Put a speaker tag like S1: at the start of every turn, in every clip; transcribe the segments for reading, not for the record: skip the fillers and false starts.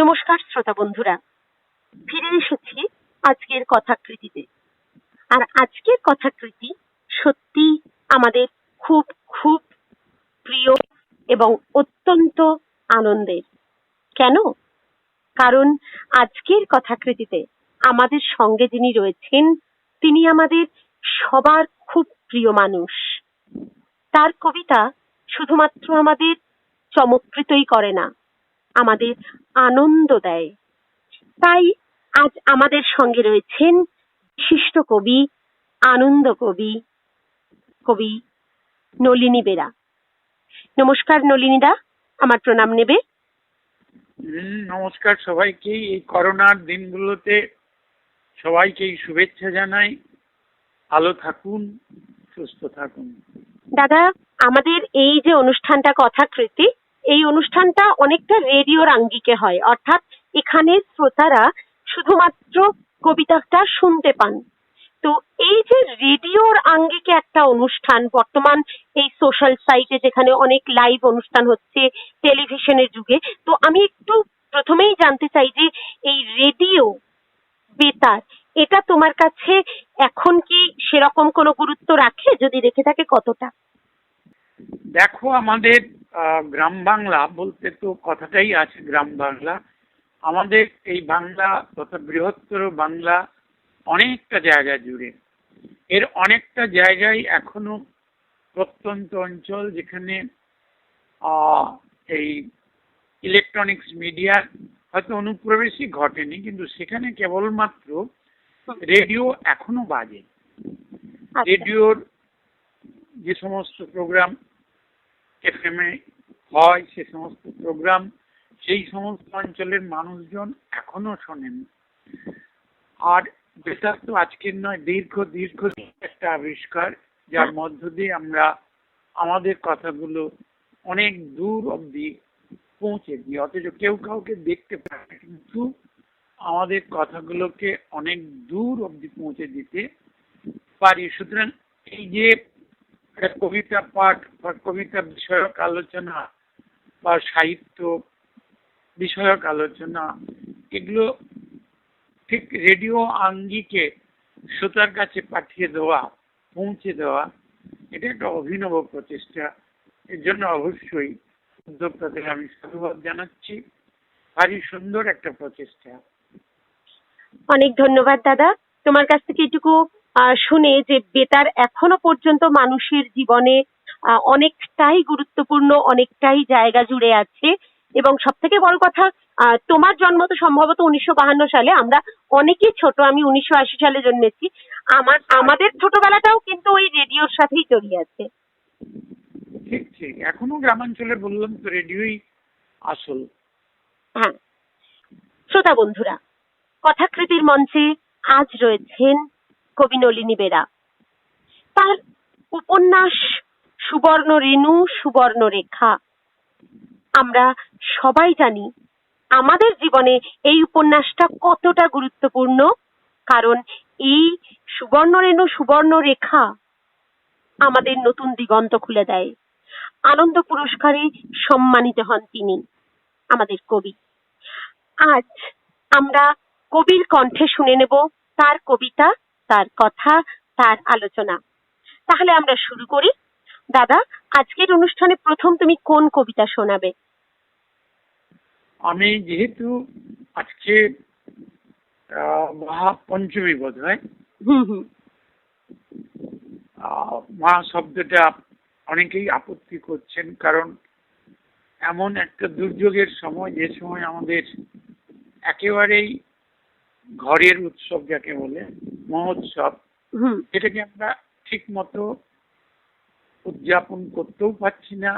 S1: নমস্কার শ্রোতা বন্ধুরা, ফিরে এসেছি আজকের কথাকৃতিতে। আর আজকের কথাকৃতি সত্যি আমাদের খুব খুব প্রিয় এবং অত্যন্ত আনন্দের। কেন? কারণ আজকের কথাকৃতিতে আমাদের সঙ্গে যিনি রয়েছেন তিনি আমাদের সবার খুব প্রিয় মানুষ। তার কবিতা শুধুমাত্র আমাদের চমৎকৃতই করে না, আমাদের আনন্দ দেয়। তাই আজ আমাদের সঙ্গে রয়েছেন বিশিষ্ট কবি, আনন্দ কবি, কবি নলিনী বেরা। নমস্কার নলিনীদা, আমার প্রণাম নেবে।
S2: নমস্কার সবাইকেই। এই করোনার দিনগুলোতে সবাইকেই শুভেচ্ছা জানাই। ভালো থাকুন, সুস্থ থাকুন।
S1: দাদা, আমাদের এই যে অনুষ্ঠানটা কথাকৃতি, এই অনুষ্ঠানটা অনেকটা রেডিওর আঙ্গিকে হয়, অর্থাৎ এখানে শ্রোতারা শুধুমাত্র কবিতাটা শুনতে পান। তো এই যে রেডিওর আঙ্গিকে একটা অনুষ্ঠান, বর্তমান এই সোশ্যাল সাইটে যেখানে অনেক লাইভ অনুষ্ঠান হচ্ছে টেলিভিশনের যুগে, তো আমি একটু প্রথমেই জানতে চাই যে এই রেডিও বেতার, এটা তোমার কাছে এখন কি সেরকম কোনো গুরুত্ব রাখে? যদি রেখে থাকে কতটা?
S2: দেখো, আমাদের গ্রাম বাংলা বলতে তো কথাটাই আছে, গ্রাম বাংলা। আমাদের এই বাংলা তথা বৃহত্তর বাংলা অনেকটা জায়গা জুড়ে, এর অনেকটা জায়গায় এখনো প্রত্যন্ত অঞ্চল, যেখানে এই ইলেকট্রনিক্স মিডিয়ার হয়তো অনুপ্রবেশই ঘটেনি, কিন্তু সেখানে কেবলমাত্র রেডিও এখনো বাজে। রেডিওর যে সমস্ত প্রোগ্রাম এফএম এ হয়, সে সমস্ত প্রোগ্রাম সেই সমস্ত অঞ্চলের মানুষজন এখনো শোনেন। আর বেতার তো আজকের নয়, দীর্ঘ দীর্ঘ একটা আবিষ্কার, যার মধ্য দিয়ে আমরা আমাদের কথাগুলো অনেক দূর অব্দি পৌঁছে দিই, অথচ কেউ কাউকে দেখতে পায় না, কিন্তু আমাদের কথাগুলোকে অনেক দূর অব্দি পৌঁছে দিতে পারি। সুতরাং এই যে কবিতা পাঠ বা কবিতা বিষয়ক আলোচনা বা সাহিত্য বিষয়ক আলোচনা, এগুলো ঠিক রেডিও আঙ্গিকে শ্রোতার কাছে পাঠিয়ে দেওয়া, পৌঁছে দেওয়া, এটা একটা অভিনব প্রচেষ্টা। এর জন্য অবশ্যই উদ্যোক্তাদের আমি সাধুবাদ জানাচ্ছি। ভারী সুন্দর একটা প্রচেষ্টা।
S1: অনেক ধন্যবাদ দাদা। তোমার কাছ থেকে এটুকু শুনে যে বেতার এখনো পর্যন্ত মানুষের জীবনে অনেকটাই গুরুত্বপূর্ণ, অনেকটাই জায়গা জুড়ে আছে। এবং সব থেকে বড় কথা, তোমার জন্ম তো সম্ভবত 1952 সালে, আমরা অনেকেই ছোট, আমি 1980 সালে জন্মেছি। আমাদের ছোটবেলাটাও কিন্তু ওই রেডিওর সাথেই জড়িয়ে আছে।
S2: ঠিক ঠিক, এখনো গ্রামাঞ্চলে বললাম তো রেডিওই আসল।
S1: হ্যাঁ শ্রোতা বন্ধুরা, কথাকৃতির মঞ্চে আজ রয়েছেন কবি নলিনী বেরা। তার উপন্যাস সুবর্ণ রেণু সুবর্ণ রেখা, আমরা সবাই জানি আমাদের জীবনে এই উপন্যাসটা কতটা গুরুত্বপূর্ণ। কারণ এই সুবর্ণ রেণু সুবর্ণ রেখা আমাদের নতুন দিগন্ত খুলে দেয়। আনন্দ পুরস্কারে সম্মানিত হন তিনি, আমাদের কবি। আজ আমরা কবির কণ্ঠে শুনে নেব তার কবিতা, তার কথা, তার আলোচনা। তাহলে আমরা শুরু করি। দাদা, আজকের অনুষ্ঠানে প্রথম তুমি কোন কবিতা শোনাবে?
S2: আমি যেহেতু আজকে মহাপঞ্চমী বোধ হয়, মহা শব্দটা অনেকেই আপত্তি করছেন, কারণ এমন একটা দুর্যোগের সময়, যে সময় আমাদের একেবারেই ঘরের উৎসব যাকে বলে মহোৎসব, এটাকে আমরা ঠিক মতো উদযাপন করতেও পারছি না,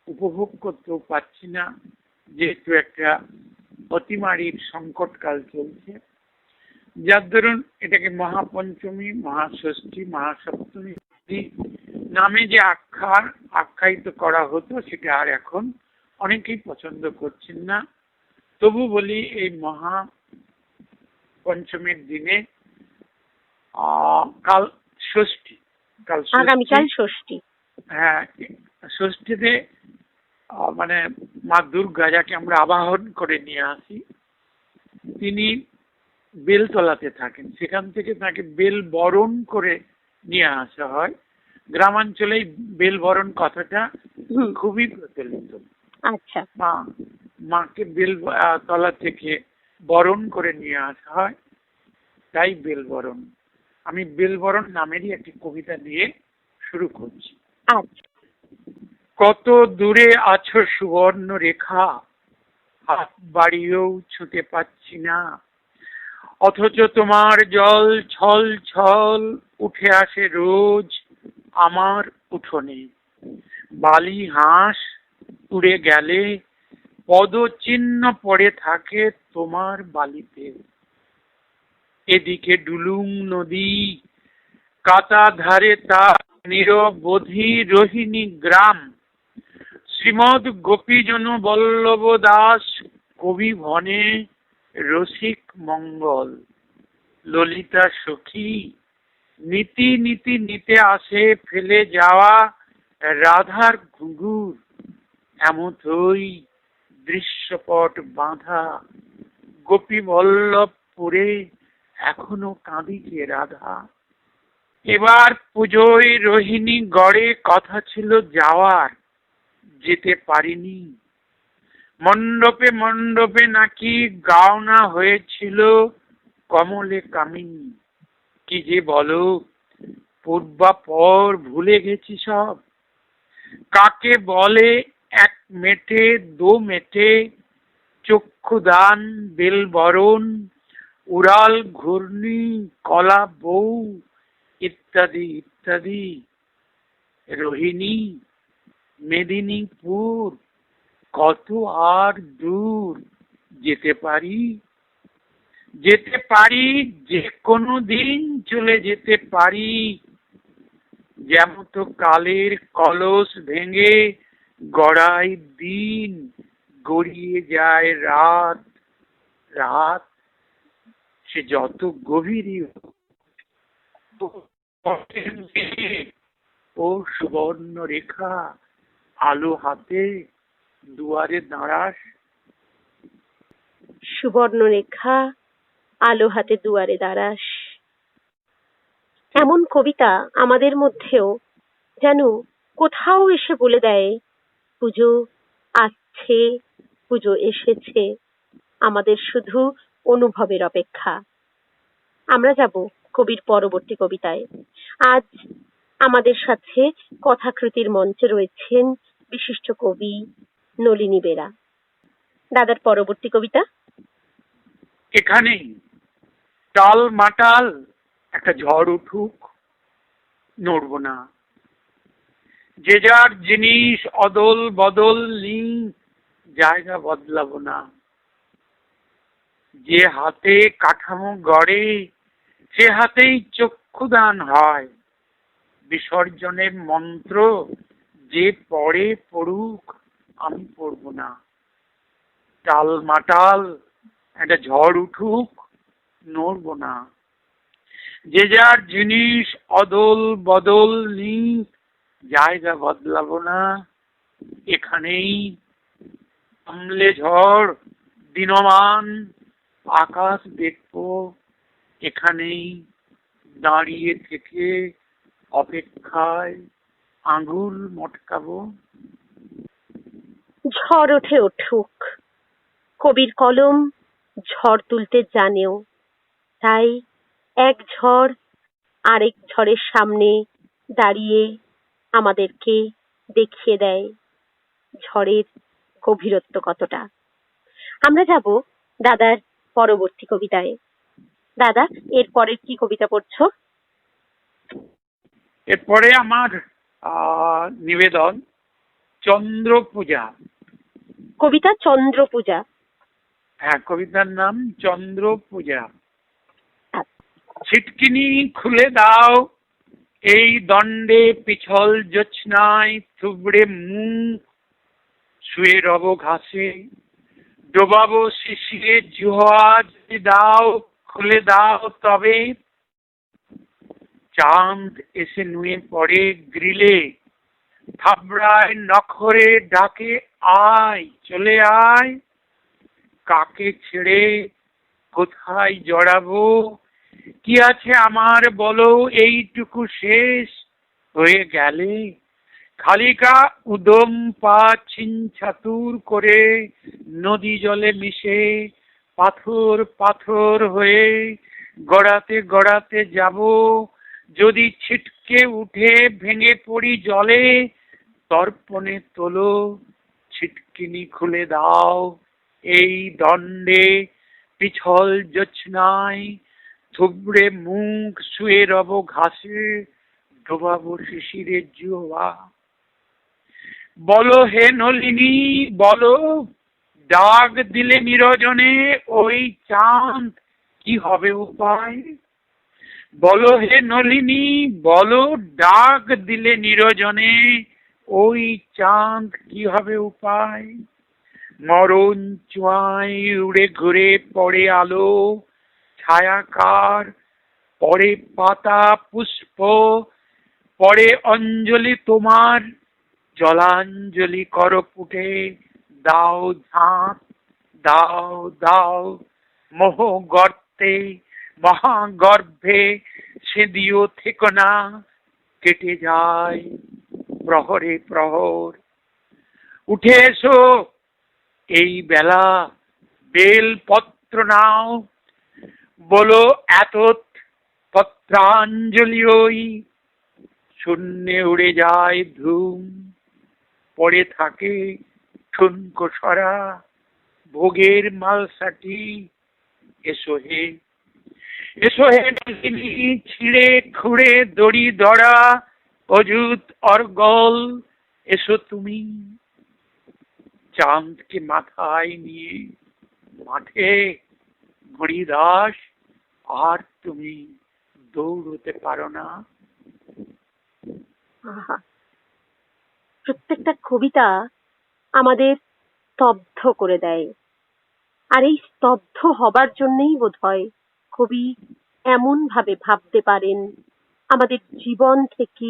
S2: উপভোগ করতেও পারছি না, যেহেতু একটা অতিমারীর সংকটকাল চলছে, যার দরুন এটাকে মহাপঞ্চমী, মহাষষ্ঠী, মহাসপ্তমী নামে যে আখ্যায়িত করা হতো, সেটা আর এখন অনেকেই পছন্দ করছেন না। তবু বলি, এই মহা পঞ্চমীর দিনে কাল ষষ্ঠী,
S1: আগামীকাল ষষ্ঠী।
S2: হ্যাঁ, ষষ্ঠীতে মানে মা দুর্গা, যাকে আমরা আবাহন করে নিয়ে আসি, তিনি বেলতলাতে থাকেন, সেখান থেকে তাকে বেল বরণ করে নিয়ে আসা হয়। গ্রামাঞ্চলে বেল বরণ কথাটা খুবই প্রচলিত।
S1: আচ্ছা।
S2: মাকে বেল তলা থেকে বরণ করে নিয়ে আসা হয়, তাই বেল বরণ। আমি বেল বরণ নামেরই একটি কবিতা দিয়ে শুরু করছি।
S1: আচ্ছা।
S2: কত দূরে আছো সুবর্ণ রেখা, হাত বাড়িয়েও ছুঁতে পাচ্ছি না, অথচ তোমার জল ছল ছল উঠে আসে রোজ আমার উঠোনে। বালি হাঁস উড়ে গেলে পদচিহ্ন পড়ে থাকে তোমার বালিতে। এদিকে ডুলুং নদী, কাতা ধারে তার নিরবধি রোহিণী গ্রাম। শ্রীমদ গোপীজন বল্লভ দাস কবি ভনে রসিক মঙ্গল। ললিতা সখী নীতি নীতি নিতে আসে ফেলে যাওয়া রাধার ঘুঘুর। এমতই দৃশ্যপট বাঁধা গোপী বল্লভপুরে এখনো কাঁদিছে রাধা। এবার পুজোয় রোহিণী গড়ে কথা ছিল যাওয়ার, যেতে পারিনি। মণ্ডপে মণ্ডপে নাকি গাওনা হয়েছিল কমলে কামিনী। কি যে বলো, পূর্বাপর ভুলে গেছি সব। কাকে বলে এক মেটে দো মেটে, চক্ষুদান বেলবরণ, উড়াল ঘূর্ণি কলা বউ ইত্যাদি ইত্যাদি। রোহিণী, মেদিনীপুর কত আর দূর, যেতে পারি যেতে পারি, যে কোনো দিন চলে যেতে পারি। যেমত কালের কলস ভেঙে গড়াই দিন, গড়িয়ে যায় রাত। রাত সে যত গভীরই ও সুবর্ণ রেখা, আলো হাতে দুয়ারে দাঁড়াস।
S1: সুবর্ণ রেখা, আলো হাতে দুয়ারে দাঁড়াস। এমন কবিতা আমাদের মধ্যেও যেন কোথাও এসে বলে দেয়, পুজো আসছে, পুজো এসেছে, আমাদের শুধু অনুভবের অপেক্ষা। আমরা যাব কবির পরবর্তী কবিতায়। আজ আমাদের সাথে কথাকৃতির মঞ্চে রয়েছেন বিশিষ্ট কবি নলিনী বেরা। দাদার পরবর্তী কবিতা।
S2: এখানেই টাল মাটাল একটা ঝড় উঠুক, নড়ব না। যে যার জিনিস অদল বদল নি, জায়গা বদলাবো না। যে হাতে কাঠামো গড়ে, সে হাতেই চক্ষুদান হয়। বিসর্জনের মন্ত্র যে পড়ে পড়ুক, আমি পড়ব না। টাল মাটাল একটা ঝড় উঠুক, নড়ব না। যে যার জিনিস অদল বদল নি, জায়গা বদলাবো না। এখানেই সামলে ঝড় দিনমান আকাশ দেখবো, এখানেই দাঁড়িয়ে থেকে অপেক্ষায় আঙুল মটকাবো।
S1: ঝড় ওঠে উঠুক, কবির কলম ঝড় তুলতে জানেও। তাই এক ঝড় আরেক ঝড়ের সামনে দাঁড়িয়ে আমাদেরকে দেখিয়ে দেয় ঝড়ের গভীরত্ব কতটা। আমরা যাব দাদার পরবর্তী কবিতায়। দাদা, এর পরের কি কবিতা পড়ছো?
S2: এরপরে আমার নিবেদন চন্দ্র পূজা।
S1: কবিতা চন্দ্র পূজা।
S2: হ্যাঁ, কবিতার নাম চন্দ্র পূজা। ছিটকিনি খুলে দাও, এই দণ্ডে পিছল জোছনায় থুবড়ে মুখ। শুয়ে রব ঘাসে, ডোবাবো শিশিরে জুয়া যদি দাও, খুলে দাও তবে। চাঁদ এসে নুয়ে পড়ে গ্রিলে, থাবড়ায় নখরে ডাকে আয়, চলে আয়। কাকে ছেড়ে কোথায় জড়াবো? কি আছে আমার বলো এইটুকু শেষ হয়ে গেলে? খালিকা উদম পা ছিঞ্ছাতুর করে নদী জলে মিশে পাথর পাথর হয়ে গড়াতে গড়াতে যাব। যদি ছিটকে উঠে ভেঙে পড়ি জলে, তর্পণে তোলো ছিটকিনি খুলে দাও। এই দণ্ডে পিছল জোছনায় থুবড়ে মুখ শুয়ে রব ঘাসে, ডোবাবো শিশিরের জুয়া। বলো হে নলিনী বলো, ডাক দিলে নিরজনে ওই চাঁদ কি হবে উপায়? বলো হে নলিনী বলো, ডাক দিলে নিরজনে ওই চাঁদ কি হবে উপায়? মরণ চুয়ায় উড়ে ঘুরে পড়ে আলো, ছায়াকার পড়ে পাতা পুষ্প, পড়ে অঞ্জলি তোমার, জলাঞ্জলি করো পুটে, দাও ঝাঁপ দাও দাও মোহ গর্তে মহাগর্ভে, সে দিও থেকো না, কেটে যায় প্রহরে প্রহর। উঠে এসো এই বেলা, বেল পত্র নাও, বলো এতৎ পত্রাঞ্জলি ওই। শূন্যে উড়ে যায় ধূম, পড়ে থাকে ঠুনকো সরা, ভোগের মালসাটি। এসো হে এসো হে নলিনী, ছিঁড়ে খুঁড়ে দড়ি দড়া অযুত অর্গল। এসো তুমি চাঁদকে মাথায় নিয়ে মাঠে হরিদাস, আর তুমি দৌড়তে পারো না।
S1: আহা, প্রত্যেকটা কবিতা আমাদের স্তব্ধ করে দেয়। আর এই স্তব্ধ হবার জন্যই বোধহয় কবি এমন ভাবে ভাবতে পারেন আমাদের জীবন থেকে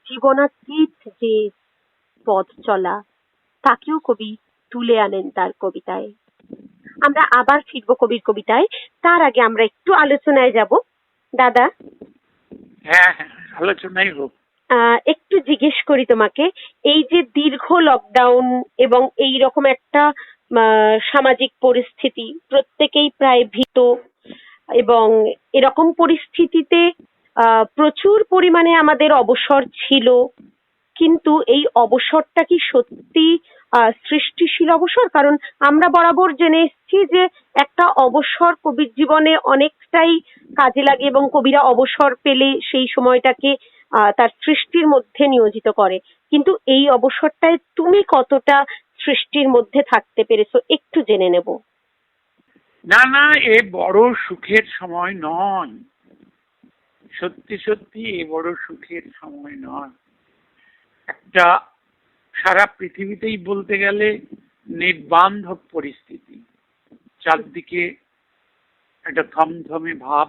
S1: জীবনাতীত যে পথ চলা, তাকেও কবি তুলে আনেন তার কবিতায়। আমরা আবার ফিরবো কবির কবিতায়, তার আগে আমরা একটু আলোচনায় যাব। দাদা,
S2: হ্যাঁ হ্যাঁ, আলোচনাই হোক।
S1: একটু জিজ্ঞেস করি তোমাকে, এই যে দীর্ঘ লকডাউন এবং এই রকম একটা সামাজিক পরিস্থিতি, প্রত্যেকেই প্রায় ভীত, এবং এরকম পরিস্থিতিতে প্রচুর পরিমাণে আমাদের অবসর ছিল, কিন্তু এই অবসরটা কি সত্যি সৃষ্টিশীল অবসর? কারণ আমরা বরাবর জেনে এসেছি যে একটা অবসর কবির জীবনে অনেকটাই কাজে লাগে এবং কবিরা অবসর পেলে সেই সময়টাকে তার সৃষ্টির মধ্যে নিয়োজিত করে। কিন্তু এই অবসরটায় তুমি কতটা সৃষ্টির মধ্যে থাকতে পেরেছো একটু জেনে নেব।
S2: না না, এ বড় সুখের সময় নয়, সত্যি সত্যি এ বড় সুখের সময় নয়। একটা সারা পৃথিবীতেই বলতে গেলে নির্বান্ধব পরিস্থিতি, চারদিকে একটা থমথমে ভাব।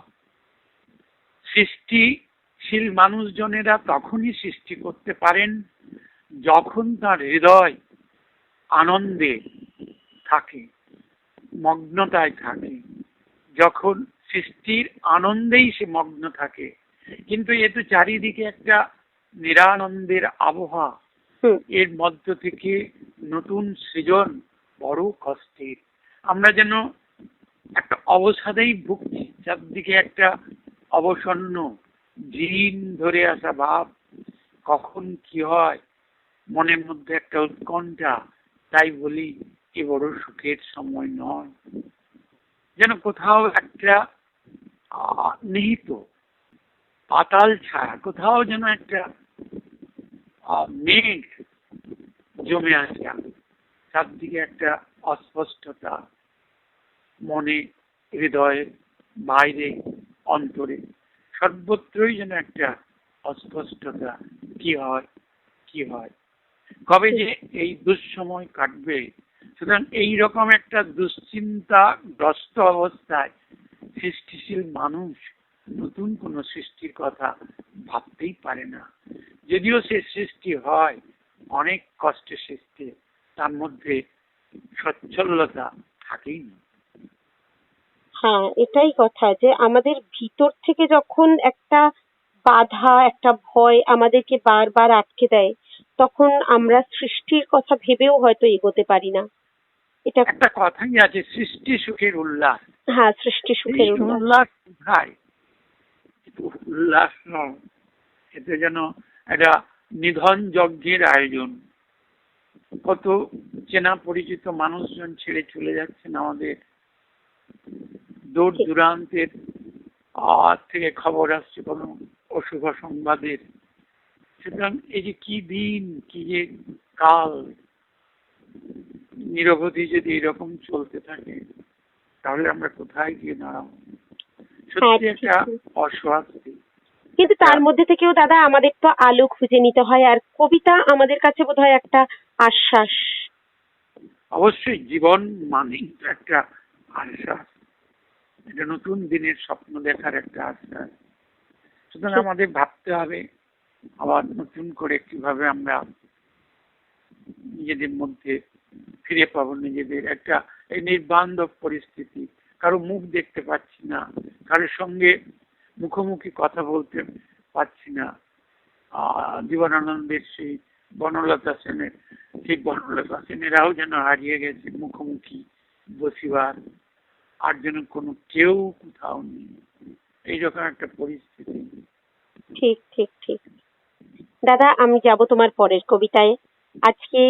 S2: সৃষ্টিশীল মানুষজনেরা তখনই সৃষ্টি করতে পারেন যখন তার হৃদয় আনন্দে থাকে, মগ্নতায় থাকে, যখন সৃষ্টির আনন্দেই সে মগ্ন থাকে। কিন্তু এ তো চারিদিকে একটা নিরানন্দের আবহাওয়া, এর মধ্য থেকে নতুন সৃজন বড় কষ্টের। আমরা যেন একটা অবসাদেই ভুগছি, চারদিকে একটা অবসন্ন জিন ধরে আসা ভাব, কখন কি হয় মনের মধ্যে একটা উৎকণ্ঠা। তাই বলি এ বড় সুখের সময় নয়। যেন কোথাও একটা নিহিত পাতাল ছায়া, কোথাও যেন একটা মেঘ জমে আছে, চারদিকে একটা অস্পষ্টতা, মনে হৃদয়ে বাইরে অন্তরে সর্বত্রই যেন একটা অস্পষ্টতা। কি হয় কি হয়, কবে যে এই দুঃসময় কাটবে। সুতরাং এইরকম একটা দুশ্চিন্তাগ্রস্ত অবস্থায় সৃষ্টিশীল মানুষ নতুন কোন সৃষ্টির কথা ভাবতেই পারে না। যদিও সে সৃষ্টি হয় অনেক কষ্টে সৃষ্টি, তার মধ্যে সচ্ছলতা থাকেই না।
S1: হ্যাঁ, এটাই কথা যে আমাদের ভিতর থেকে যখন একটা বাধা, একটা ভয় আমাদেরকে বারবার আটকে দেয়, তখন আমরা সৃষ্টির কথা ভেবেও হয়তো এগোতে পারি না। এটা
S2: একটা কথাই আছে, সৃষ্টি সুখের উল্লাস।
S1: হ্যাঁ, সৃষ্টি
S2: এই
S1: সুখের উল্লাস।
S2: উল্লাস কোথায়? কিন্তু উল্লাস নয়, এতে যেন একটা নিধন যজ্ঞের আয়োজন। কত চেনা পরিচিত মানুষজন ছেড়ে চলে যাচ্ছেন আমাদের, দূর
S1: ঠিক।
S2: দূরান্তের থেকে খবর আসছে কোনো অশুভ সংবাদের। সুতরাং এই যে কি দিন, কি যে কাল, নিরবধি যদি এরকম চলতে থাকে তাহলে আমরা কোথায় গিয়ে দাঁড়াবো? সত্যি
S1: হ্যাঁ,
S2: একটা
S1: ঠিকই।
S2: অস্বস্তি।
S1: কিন্তু তার মধ্যে থেকেও দাদা আমাদের তো আলো খুঁজে নিতে হয়, আর কবিতা আমাদের কাছে বোধহয় একটা আশ্বাস।
S2: অবশ্যই জীবন মানেই তো একটা আশ্বাস, এটা নতুন দিনের স্বপ্ন দেখার একটা আশ্বাস। সুতরাং
S1: ঠিক।
S2: আমাদের ভাবতে হবে আবার নতুন করে কিভাবে আমরা নিজেদের মধ্যে ফিরে পাবো, নিজেদের একটা এই নির্বান্ধব পরিস্থিতি, কারো মুখ দেখতে পাচ্ছি না, কারোর সঙ্গে মুখোমুখি কথা বলতে পারছি না। জীবনানন্দের সেই বনলতা সেনের, সেই বনলতা সেনেরাও যেন হারিয়ে গেছে মুখোমুখি বসিবার, আর যেন কোনো কেউ কোথাও নেই, এইরকম একটা পরিস্থিতি।
S1: ঠিক, ঠিক, ঠিক। দাদা, আমি যাব তোমার পরের কবিতায়। আজকে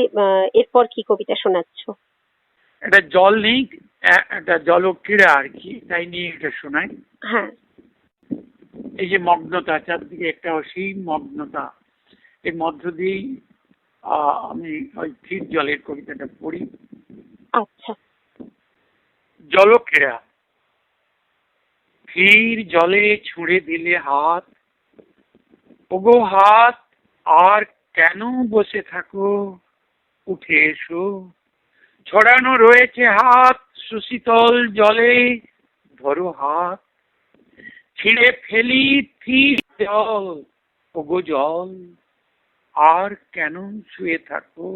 S1: এরপর কি কবিতা শোনাচ্ছ?
S2: একটা জল নেই, একটা জলক্রীড়া আর কি, তাই নিয়ে এটা শোনাই।
S1: হ্যাঁ।
S2: এই যে মগ্নতা, চারদিকে একটা অসীম মগ্নতা, এর মধ্য দিয়েই আমি ওই স্থির জলের কবিতাটা পড়ি।
S1: আচ্ছা।
S2: জলক্রীড়া। স্থির জলে ছুঁড়ে দিলে হাত, ওগো হাত, আর কেন বসে থাকো, উঠে এসো। ছড়ানো রয়েছে হাত সুশীতল জলে, ধরো হাত, ছিঁড়ে ফেলি স্থির জল, ওগো জল, আর কেন শুয়ে থাকো,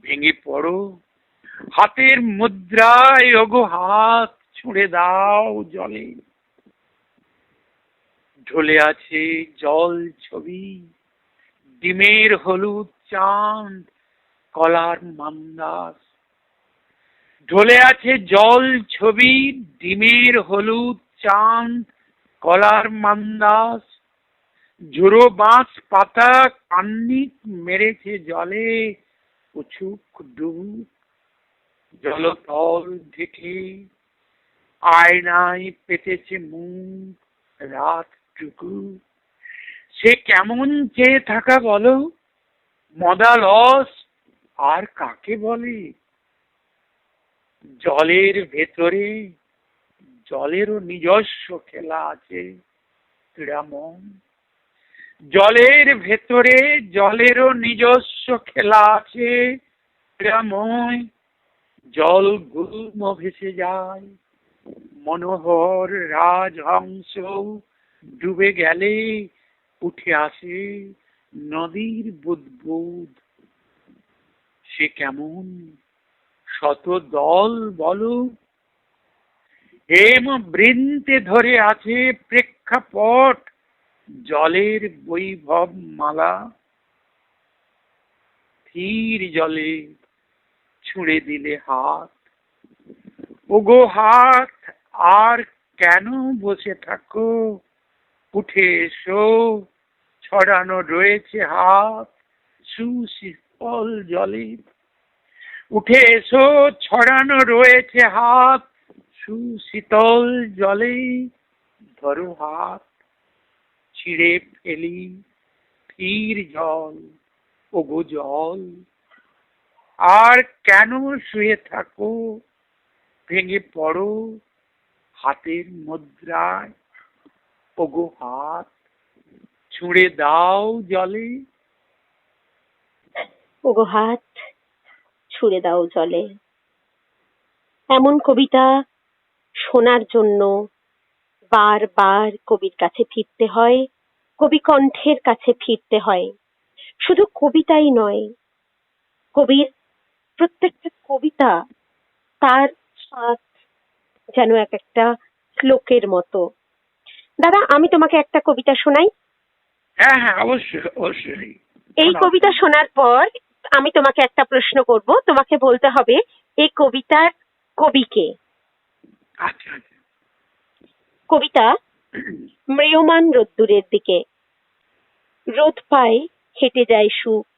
S2: ভেঙে পড়ো। হাতের মুদ্রায় ওগো হাত, ছুঁড়ে দাও জলে। ঢলে আছে জল ছবি, ডিমের হলুদ চাঁদ, কলার মান্দাস। ঢলে আছে জল ছবি, ডিমের হলুদ চাঁদ, কলার মান্দাস। ঝুড়ো বাঁশ পাতা কান্নিক মেরেছে জলে, উছুক ডুবুক জলতল ঢেকে। আয়নায় পেতেছে মুখ রাতটুকু, সে কেমন চেয়ে থাকা বলো, মদালস আর কাকে বলে। জলের ভেতরে জলেরও নিজস্ব খেলা আছে ক্রীড়ামন। জলের ভেতরে জলেরও নিজস্ব খেলা আছে ক্রীড়াময়। জল গুল্ম ভেসে যায়, মনোহর রাজহংস ডুবে গেলে উঠে আসে নদীর বুদবুদ। সে কেমন শত দল বলো, হেম বৃন্তে ধরে আছে প্রেক্ষাপট জলের বৈভব মালা। স্থির জলে ছুঁড়ে দিলে হাত, ওগো হাত, আর কেন বসে থাকো, উঠে এসো। ছড়ানো রয়েছে হাত সুশীতল জলে, উঠে এসো। ছড়ানো রয়েছে হাত সুশীতল জলে, ধরো হাত, ছিঁড়ে ফেলি স্থির জল, ওগো জল, আর কেন শুয়ে থাকো, ভেঙে পড়ো। হাতের মুদ্রায় ওগো হাত, ছুঁড়ে দাও জলে।
S1: ওগো হাত, ছুঁড়ে দাও জলে। এমন কবিতা শোনার জন্য বারবার কবির কাছে ফিরতে হয়, কবি কণ্ঠের কাছে ফিরতে হয়। শুধু কবিতাই নয়, কবির প্রত্যেকটা কবিতা তার স্বাদ, যেন এক একটা শ্লোকের মতো। দাদা, আমি তোমাকে একটা কবিতা শোনাই।
S2: হ্যাঁ হ্যাঁ, অবশ্যই অবশ্যই।
S1: এই কবিতা শোনার পর আমি তোমাকে একটা প্রশ্ন করব, তোমাকে বলতে হবে এই কবিতার কবি কে।
S2: আচ্ছা আচ্ছা।
S1: কবিতা ম্রিয়মাণ রোদ্দুরের দিকে। রোদ পায় হেঁটে যায় সুখ,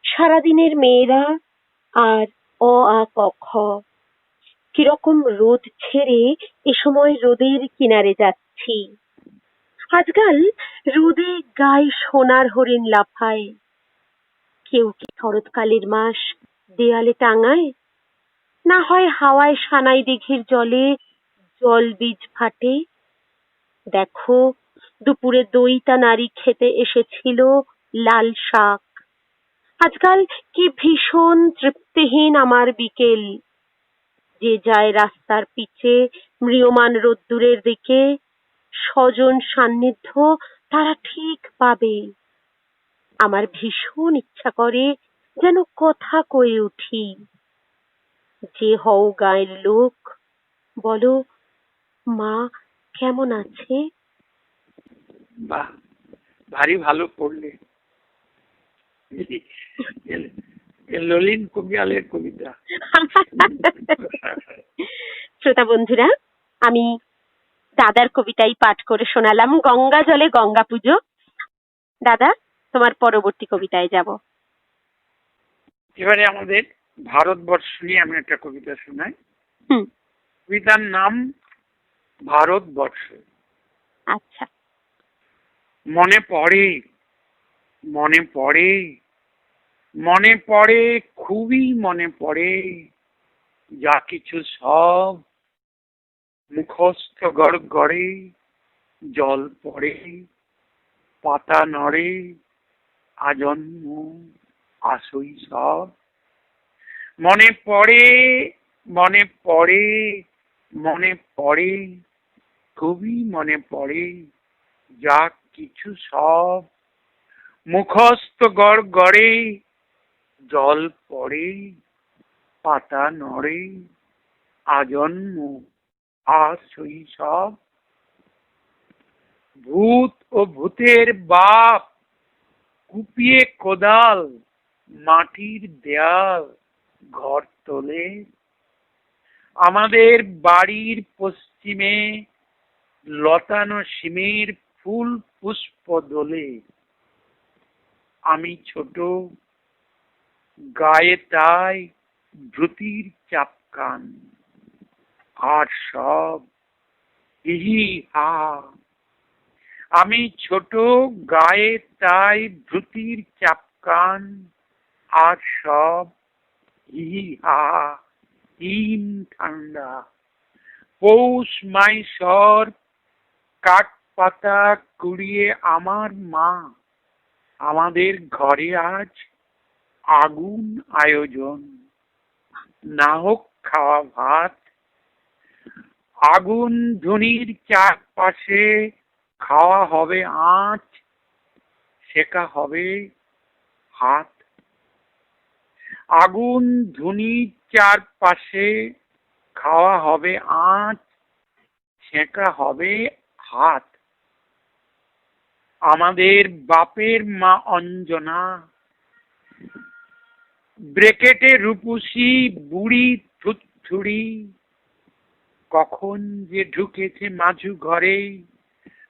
S1: সারাদিনের মেয়েরা আর অ আ ক খ। কিরকম রোদ ছেড়ে এ সময় রোদের কিনারে যাচ্ছি। আজকাল রোদে গায়ে সোনার হরিণ লাফায়। কেউ কি শরৎকালের মাস দেয়ালে টাঙায়, না হয় হাওয়ায় সানাই দিঘির জলে জল বীজ ফাটে। দেখো, দুপুরে দইতা নারী খেতে এসেছিল লাল শাক। আজকাল কি ভীষণ তৃপ্তিহীন আমার বিকেল। যে যায় রাস্তার পিছে ম্রিয়মাণ রোদ্দুরের দিকে, স্বজন সান্নিধ্য তারা ঠিক পাবে। আমার ভীষণ ইচ্ছা করে যেন কথা কয়ে উঠি, যে হও গায়ের লোক, বলো মা কেমন আছে।
S2: বাহ, ভারী ভালো পড়লে। ললিন কুমিয়ালের কবিতা।
S1: শ্রোতা বন্ধুরা, আমি দাদার কবিতাই পাঠ করে শোনালাম, গঙ্গা জলে গঙ্গা পুজো। দাদা, তোমার পরবর্তী কবিতায় যাব।
S2: এবারে আমাদের ভারতবর্ষ নিয়ে আমি একটা কবিতা শোনাই। কবিতার নাম ভারতবর্ষ।
S1: আচ্ছা।
S2: মনে পড়ে, মনে পড়ে, মনে পড়ে, খুবই মনে পড়ে, যা কিছু সব মুখস্থ গড়ে, জল পড়ে, পাতা নড়ে, আজন্ম আসই সব। মনে পড়ে, মনে পড়ে, মনে পড়ে, খুবই মনে পড়ে, যা কিছু সব মুখস্থ গড়ে, জল পড়ে, পাতা নড়ে, আজন্ম আসই সব। ভূত ও ভূতের বাপ কুপিয়ে কোদাল মাটির দেয়াল ঘর তোলে। আমাদের বাড়ির পশ্চিমে লতানো শিমের ফুল পুষ্প দোলে। আমি ছোট, গায়ে তাই ধুতির চাপকান, আর সব হি হা। আমি ছোট, গায়ে তাই ধুতির চাপকান, আর সব হি হা। হিম ঠান্ডা পৌষ মাইশর, কাঠ পাতা কুড়িয়ে আমার মা আমাদের ঘরে আজ আগুন আয়োজন। না হোক খাওয়া ভাত, আগুন ধুনির চারপাশে খাওয়া হবে আঁচ, সেকা হবে হাত। আগুন ধুনির চারপাশে খাওয়া হবে আঁচ, সেকা হবে হাত। আমাদের বাপের মা অঞ্জনা ব্রেকেটে রূপসী বুড়ি থুতথুড়ি, কখন যে ঢুকেছে মাঝু ঘরে,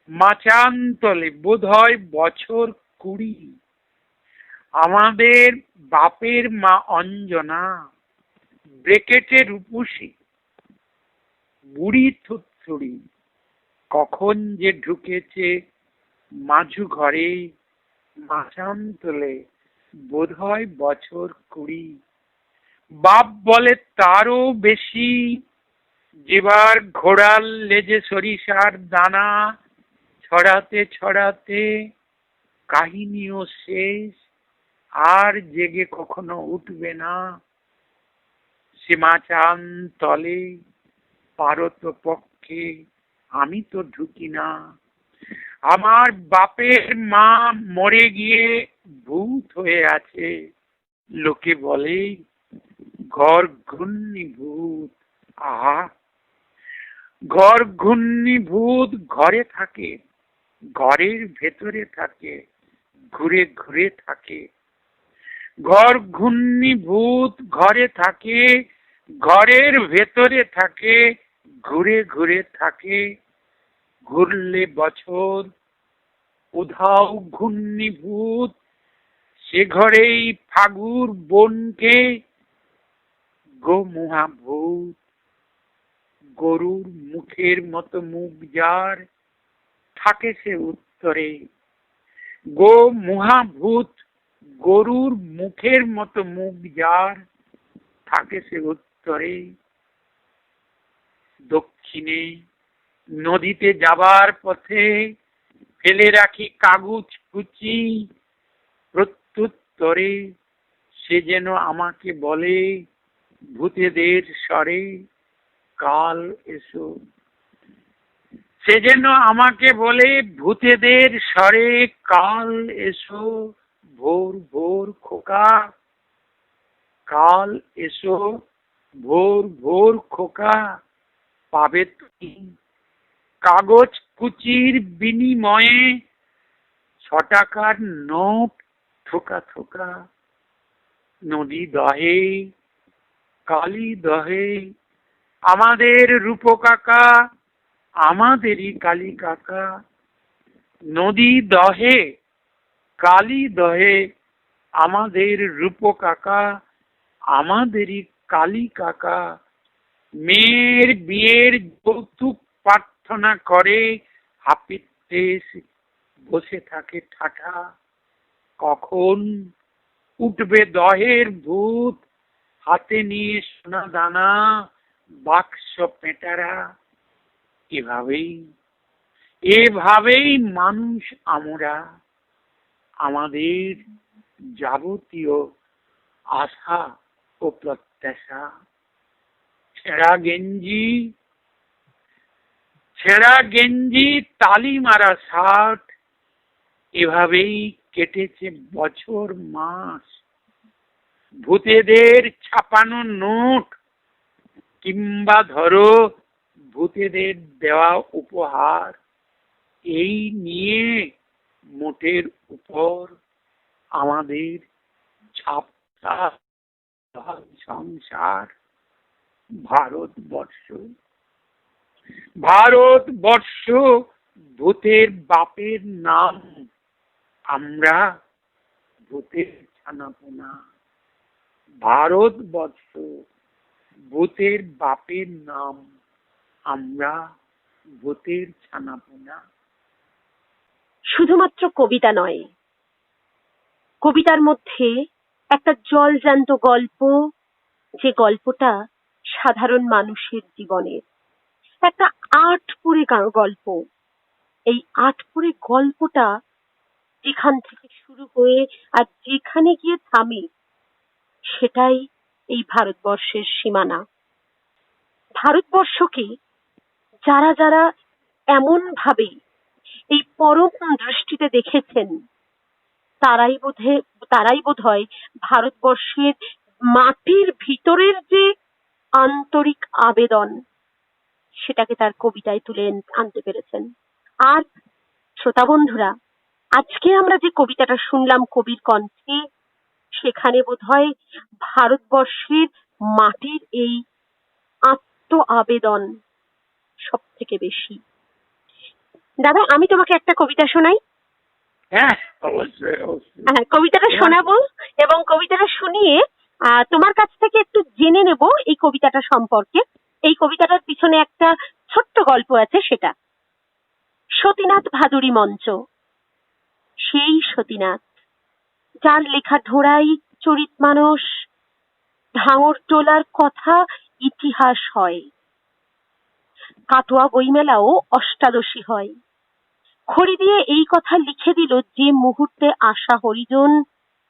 S2: মাচান তলে বোধহয় বছর 20। আমাদের বাপের মা অঞ্জনা ব্রেকেটে রূপসী বুড়ি থুতথুড়ি, কখন যে ঢুকেছে মাঝু ঘরে, মাচান তলে বোধহয় বছর 20। বাপ বলে তারও বেশি, যেবার ঘোড়ার লেজে সরিষার দানা ছড়াতে ছড়াতে কাহিনীও শেষ, আর জেগে কখনো উঠবে না। সীমাচান তলে পারত পক্ষে আমি তো ঢুকি না। আমার বাপের মা মরে গিয়ে ভূত হয়ে আছে, লোকে বলে ঘর ঘূর্ণি ভূত। আহা, ঘর ঘূর্ণিভূত ঘরে থাকে, ঘরের ভেতরে থাকে, ঘুরে ঘুরে থাকে। ঘর ঘূর্ণিভূত ঘরে থাকে, ঘরের ভেতরে থাকে, ঘুরে ঘুরে থাকে। ঘুরলে বছর উধাও ঘূর্ণিভূত, সে ঘরেই ফাগুর বনকে। গো মহাভূত, গরুর মুখের মতো মুখ যার, থাকে সে উত্তরে। গো মহাভূত, গরুর মুখের মতো মুখ যার, থাকে সে উত্তরে। দক্ষিণে নদীতে যাবার পথে ফেলে রাখি কাগজ কুচি, প্রত্যুত্তরে সে যেন আমাকে বলে ভূতেদের স্বরে, কাল এসো। সে যেন আমাকে বলে ভূতেদের স্বরে, কাল এসো। ভোর ভোর খোকা, কাল এসো। ভোর ভোর খোকা, পাবে তুমি কাগজ কুচির বিনিময়ে 6 টাকার নোট থোকা থোকা। নদী দহে, কালী দহে, আমাদের রূপ কাকা, আমাদেরই কালী কাকা। নদী দহে, কালী দহে, আমাদের রূপ কাকা, আমাদেরই কালী কাকা। মেয়ের বিয়ের যৌতুক প্রার্থনা করে হাপিত্যেশ বসে থাকে ঠাঠা। কখন উঠবে দহের ভূত, হাতে নিয়ে সোনা দানা, বাক্স পেটারা। এভাবেই এভাবেই মানুষ আমরা, আমাদের যাবতীয় আশা ও প্রত্যাশা। ছেঁড়া গেঞ্জি, তালি মারা শার্ট, এভাবেই কেটেছে বছর মাস। ভূতেদের ছাপানো নোট, কিংবা ধরো ভূতেদের দেওয়া উপহার, এই নিয়ে মোটের উপর আমাদের ছাপটা সংসার। ভারতবর্ষ, ভারতবর্ষ ভূতের বাপের নাম, আমরা ভূতের ছানাপোনা। ভারতবর্ষ ভূতের বাপের নাম, আমরা ভূতের ছানাপোনা।
S1: শুধুমাত্র কবিতা নয়, কবিতার মধ্যে একটা জলজ্যান্ত গল্প, যে গল্পটা সাধারণ মানুষের জীবনের একটা আটপুরে গল্প। এই আটপুরে গল্পটা যেখান থেকে শুরু হয়ে আর যেখানে গিয়ে থামে, সেটাই এই ভারতবর্ষের সীমানা। ভারতবর্ষকে যারা যারা এমন ভাবে এই পরম দৃষ্টিতে দেখেছেন, তারাই বোধহয় ভারতবর্ষের মাটির ভিতরের যে আন্তরিক আবেদন, সেটাকে তার কবিতায় তুলে আনতে পেরেছেন। আর শ্রোতা বন্ধুরা, আজকে আমরা যে কবিতাটা শুনলাম কবির কণ্ঠে, সেখানে বোধহয় ভারতবর্ষের মাটির এই আত্ম আবেদন সব থেকে বেশি। দাদা, আমি তোমাকে একটা কবিতা শোনাই।
S2: হ্যাঁ, অবশ্যই অবশ্যই।
S1: হ্যাঁ, কবিতাটা শোনাবো এবং কবিতাটা শুনিয়ে তোমার কাছ থেকে একটু জেনে নেব এই কবিতাটা সম্পর্কে। এই কবিতাটার পিছনে একটা ছোট্ট গল্প আছে, সেটা সতীনাথ ভাদুড়ী মঞ্চ। সেই সতীনাথ যার লেখা ঢোড়াই, চরিত মানস, ঢাঙর টোলার কথা ইতিহাস হয়, কাটোয়া বইমেলাও অষ্টাদশী হয়। খড়ি দিয়ে এই কথা লিখে দিল, যে মুহূর্তে আশা হরিজন,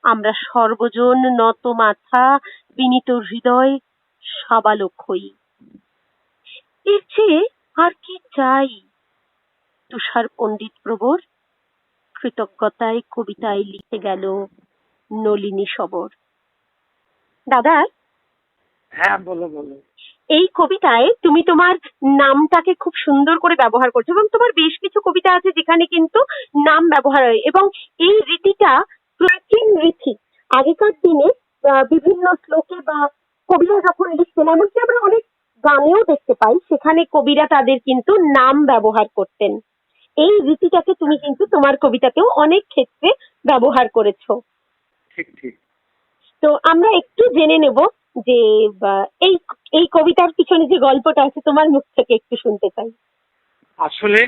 S1: আমরা সর্বজন নত মাথা, বিনীত হৃদয়, সাবালক হই। এর চেয়ে আর কি চাই? তুষার পণ্ডিত প্রবর কৃতজ্ঞতায় কবিতায় লিখে গেল নলিনী সবর। দাদা,
S2: হ্যাঁ, বলো বলো।
S1: এই কবিতায় তুমি তোমার নামটাকে খুব সুন্দর করে ব্যবহার করছো এবং তোমার বেশ কিছু কবিতা আছে যেখানে কিন্তু নাম ব্যবহার হয় এবং এই রীতিটা প্রাচীন রীতি। আগেকার দিনে বিভিন্ন শ্লোকে বা কবিরা যখন লিখতেন, এমনকি আমরা অনেক গানেও দেখতে পাই সেখানে কবিরা তাদের কিন্তু নাম ব্যবহার করতেন। এই রীতিটাকে তুমি কিন্তু তোমার কবিতাতেও অনেক ক্ষেত্রে ব্যবহার করেছো।
S2: ঠিক ঠিক।
S1: তো আমরা একটু জেনে নেব যে এই এই কবিতার পিছনে যে গল্পটা আছে তোমার মুখ থেকে একটু শুনতে চাই।
S2: আসলে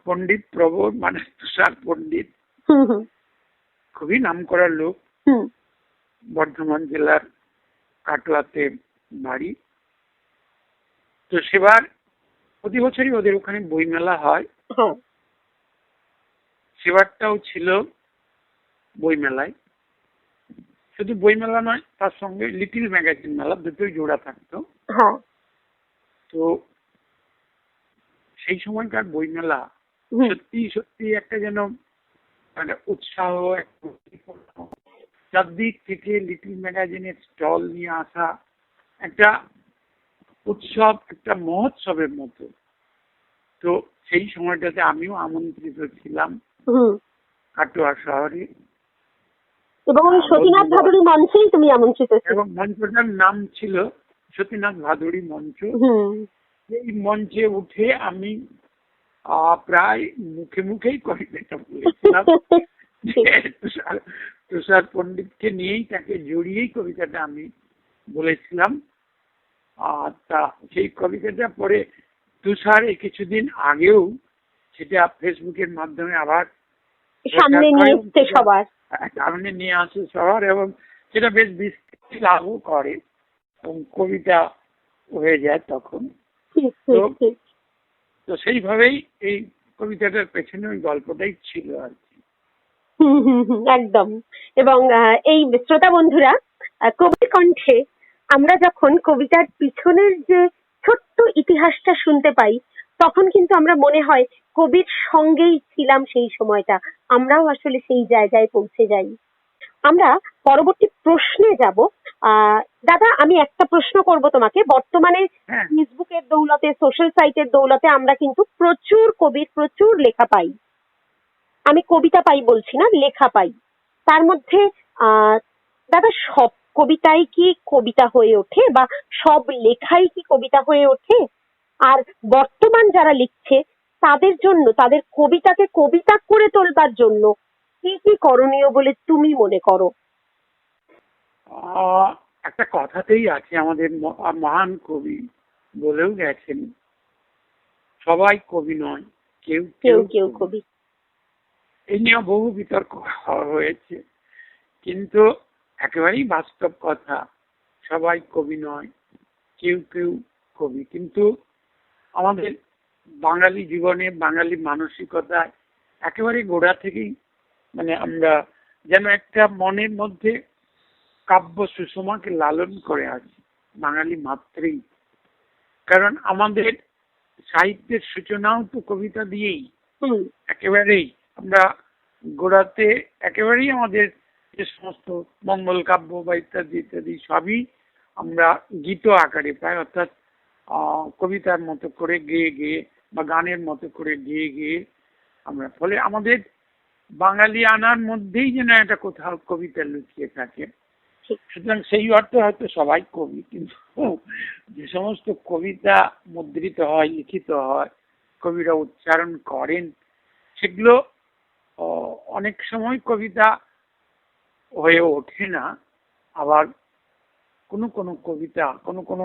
S2: পণ্ডিত প্রবর মানে তুষার পণ্ডিত
S1: হুম হুম
S2: খুবই নামকরা লোক।
S1: হুম
S2: বর্ধমান জেলার কাটোয়াতে বাড়ি। তো সেবার প্রতি বছরই ওদের ওখানে বইমেলা হয়।
S1: হ্যাঁ
S2: সেবারটাও ছিল বইমেলায়। শুধু বইমেলা নয়, তার সঙ্গে লিটিল ম্যাগাজিন মেলা, দুটোই জোড়া থাকতো।
S1: হ্যাঁ
S2: তো সেই সময়কার বইমেলা সত্যি সত্যি একটা যেন মানে উৎসাহ, চারদিক থেকে লিটিল ম্যাগাজিনের স্টল নিয়ে আসা একটা উৎসব, একটা মহোৎসবের মতো। তো সেই সময়টাতে আমিও আমন্ত্রিত ছিলাম কাটোয়া শহরে।
S1: এবং ওই সতীনাথ ভাদুড়ী মঞ্চেই তুমি আমন্ত্রিত ছিলে।
S2: এবং মঞ্চটার নাম ছিল সতীনাথ ভাদুড়ী মঞ্চ। এই মঞ্চে উঠে আমি প্রায় মুখে মুখেই কবিতাটা বলেছিলাম। তুষার পণ্ডিতকে নিয়েই, তাকে জড়িয়েই কবিতাটা আমি বলেছিলাম। তা সেই কবিতাটা পরে তুষার এই কিছুদিন আগেও সেটা ফেসবুকের মাধ্যমে আবার
S1: সামনে নিয়ে এসছে সবার,
S2: সামনে নিয়ে আসে সবার, এবং সেটা বেশ বিস্তৃতি লাভও করে এবং কবিতা হয়ে যায় তখন। তো সেইভাবেই এই কবিতাটার পেছনে ওই গল্পটাই ছিল আর কি।
S1: একদম। এবং এই শ্রোতা বন্ধুরা, কবির কণ্ঠে আমরা যখন কবিতার পিছনের যে ছোট্ট ইতিহাসটা শুনতে পাই তখন কিন্তু আমরা মনে হয় কবির সঙ্গেই ছিলাম সেই সময়টা, আমরাও আসলে সেই জায়গায় পৌঁছে যাই। আমরা পরবর্তী প্রশ্নে যাব। দাদা, আমি একটা প্রশ্ন করব তোমাকে। বর্তমানে ফেসবুকের দৌলতে, সোশ্যাল সাইটের দৌলতে আমরা কিন্তু প্রচুর কবির প্রচুর লেখা পাই। আমি কবিতা পাই বলছি না, লেখা পাই। তার মধ্যে দাদা, সব কবিতাই কি কবিতা হয়ে ওঠে বা সব লেখাই কি কবিতা হয়ে ওঠে? আর বর্তমান যারা লিখছে তাদের জন্য, তাদের কবিতাকে কবিতা করে তোলবার জন্য কি কি করণীয় বলে তুমি মনে করো?
S2: একটা কথাতেই আছে, আমাদের মহান কবি বলেও গেছেন, সবাই কবি নয়, কেউ কেউ কেউ কবি। এই নিয়ে বহু বিতর্ক হয়েছে, কিন্তু একেবারেই বাস্তব কথা, সবাই কবি নয়, কেউ কেউ কবি। কিন্তু আমাদের বাঙালি জীবনে, বাঙালি মানসিকতায় একেবারে গোড়া থেকেই মানে আমরা যেন একটা মনের মধ্যে কাব্য সুষমাকে লালন করে আছি বাঙালি মাত্রেই। কারণ আমাদের সাহিত্যের সূচনাও তো কবিতা দিয়েই। একেবারেই আমরা গোড়াতে একেবারেই আমাদের যে সমস্ত মঙ্গল কাব্য বা ইত্যাদি ইত্যাদি সবই আমরা গীত আকারে পাই, অর্থাৎ কবিতার মতো করে গেয়ে গেয়ে বা গানের মতো করে গেয়ে গেয়ে আমরা, ফলে আমাদের বাঙালি আনার মধ্যেই যেন একটা কোথাও কবিতা লুকিয়ে থাকে। সুতরাং সেই অর্থে হয়তো সবাই কবি, কিন্তু যে সমস্ত কবিতা মুদ্রিত হয়, লিখিত হয়, কবিরা উচ্চারণ করেন, সেগুলো অনেক সময় কবিতা হয়ে ওঠে না। আবার কোনো কোনো কবিতা, কোনো কোনো